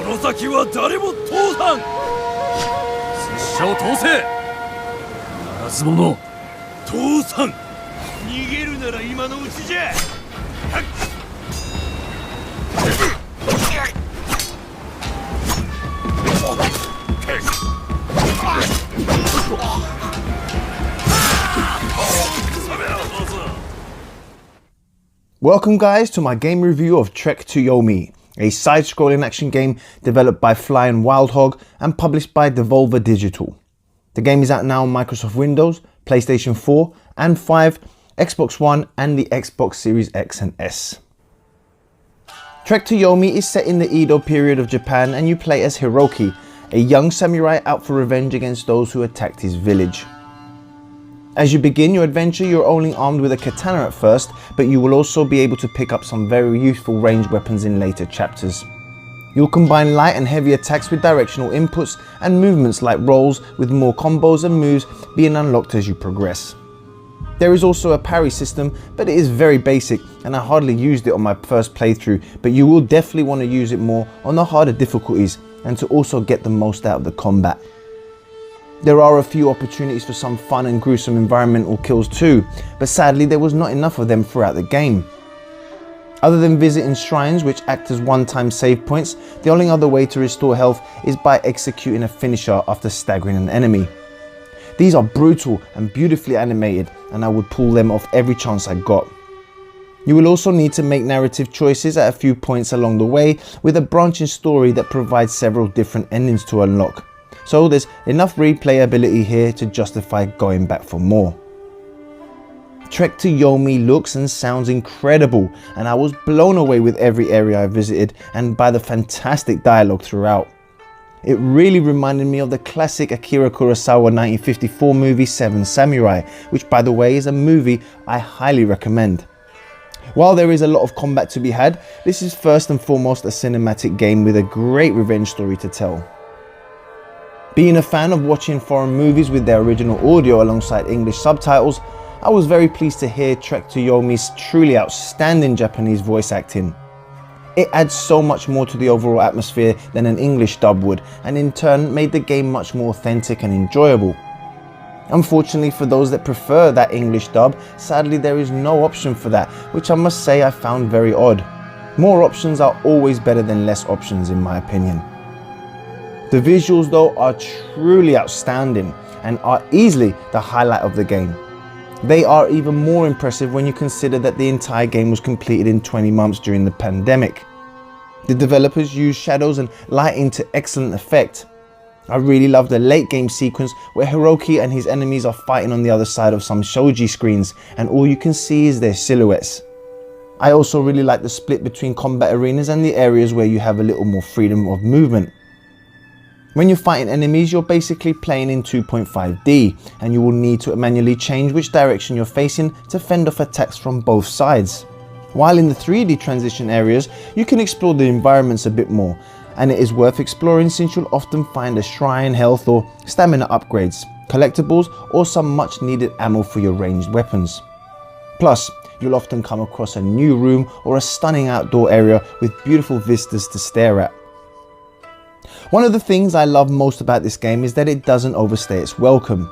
の先は誰も通さん。拙者を通せ。ならず者通さん。逃げるなら今のうちじゃ。Welcome guys to my game review of Trek to Yomi, a side-scrolling action game developed by Flying Wild Hog and published by Devolver Digital. The game is out now on Microsoft Windows, PlayStation 4 and 5, Xbox One and the Xbox Series X and S. Trek to Yomi is set in the Edo period of Japan and you play as Hiroki, a young samurai out for revenge against those who attacked his village. As you begin your adventure, you're only armed with a katana at first, but you will also be able to pick up some very useful ranged weapons in later chapters. You'll combine light and heavy attacks with directional inputs and movements like rolls, with more combos and moves being unlocked as you progress. There is also a parry system, but it is very basic and I hardly used it on my first playthrough, but you will definitely want to use it more on the harder difficulties and to also get the most out of the combat. There are a few opportunities for some fun and gruesome environmental kills too, but sadly there was not enough of them throughout the game. Other than visiting shrines which act as one-time save points, the only other way to restore health is by executing a finisher after staggering an enemy. These are brutal and beautifully animated and I would pull them off every chance I got. You will also need to make narrative choices at a few points along the way, with a branching story that provides several different endings to unlock. So there's enough replayability here to justify going back for more. Trek to Yomi looks and sounds incredible and I was blown away with every area I visited and by the fantastic dialogue throughout. It really reminded me of the classic Akira Kurosawa 1954 movie Seven Samurai, which by the way is a movie I highly recommend. While there is a lot of combat to be had, this is first and foremost a cinematic game with a great revenge story to tell. Being a fan of watching foreign movies with their original audio alongside English subtitles, I was very pleased to hear Trek to Yomi's truly outstanding Japanese voice acting. It adds so much more to the overall atmosphere than an English dub would, and in turn made the game much more authentic and enjoyable. Unfortunately for those that prefer that English dub, sadly there is no option for that, which I must say I found very odd. More options are always better than less options in my opinion. The visuals though are truly outstanding and are easily the highlight of the game. They are even more impressive when you consider that the entire game was completed in 20 months during the pandemic. The developers used shadows and lighting to excellent effect. I really love the late game sequence where Hiroki and his enemies are fighting on the other side of some shoji screens and all you can see is their silhouettes. I also really like the split between combat arenas and the areas where you have a little more freedom of movement. When you're fighting enemies, you're basically playing in 2.5D and you will need to manually change which direction you're facing to fend off attacks from both sides. While in the 3D transition areas, you can explore the environments a bit more, and it is worth exploring since you'll often find a shrine, health or stamina upgrades, collectibles or some much needed ammo for your ranged weapons. Plus, you'll often come across a new room or a stunning outdoor area with beautiful vistas to stare at. One of the things I love most about this game is that it doesn't overstay its welcome.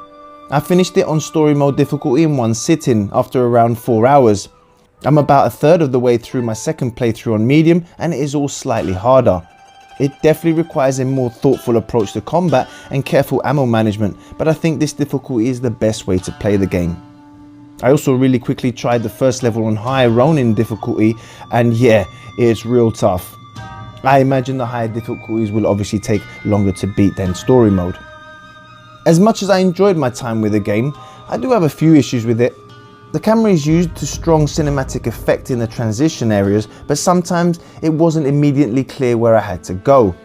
I finished it on story mode difficulty in one sitting after around 4 hours. I'm about a third of the way through my second playthrough on medium and it is all slightly harder. It definitely requires a more thoughtful approach to combat and careful ammo management, but I think this difficulty is the best way to play the game. I also really quickly tried the first level on high Ronin difficulty and yeah, it's real tough. I imagine the higher difficulties will obviously take longer to beat than story mode. As much as I enjoyed my time with the game, I do have a few issues with it. The camera is used to strong cinematic effect in the transition areas, but sometimes it wasn't immediately clear where I had to go.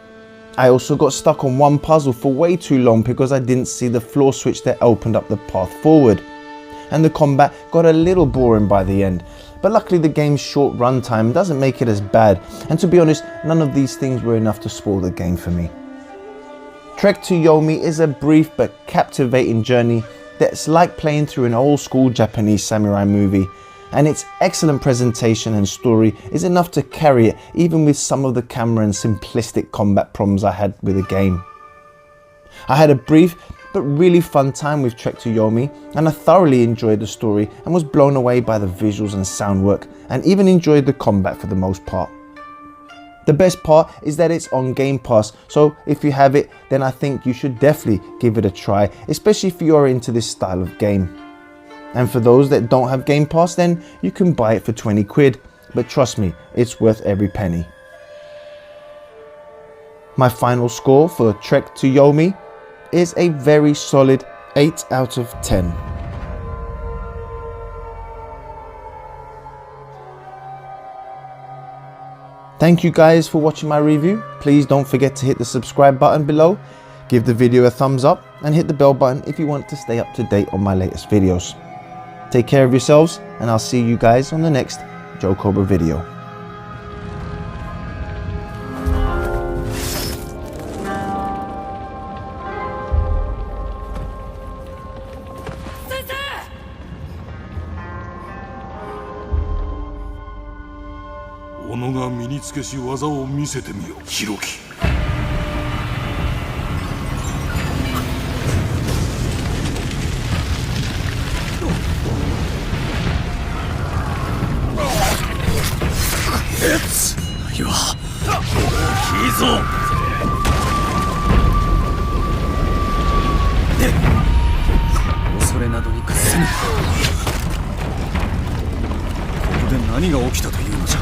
I also got stuck on one puzzle for way too long because I didn't see the floor switch that opened up the path forward. And the combat got a little boring by the end, but luckily the game's short runtime doesn't make it as bad, and to be honest, none of these things were enough to spoil the game for me. Trek to Yomi is a brief but captivating journey that's like playing through an old school Japanese samurai movie. and its excellent presentation and story is enough to carry it even with some of the camera and simplistic combat problems I had with the game. I had a brief but really fun time with Trek to Yomi, and I thoroughly enjoyed the story and was blown away by the visuals and sound work, and even enjoyed the combat for the most part. The best part is that it's on Game Pass, so if you have it, then I think you should definitely give it a try, especially if you are into this style of game. And for those that don't have Game Pass, then you can buy it for 20 quid, but trust me, it's worth every penny. My final score for Trek to Yomi is a very solid 8 out of 10. Thank you guys for watching my review. Please don't forget to hit the subscribe button below, give the video a thumbs up, and hit the bell button if you want to stay up to date on my latest videos. Take care of yourselves, and I'll see you guys on the next Cobra video.己が身につけし技を見せてみよ、ヒロキ。いや、大きいぞ。恐れなどに屈せぬ。ここで何が起きたというのじゃ。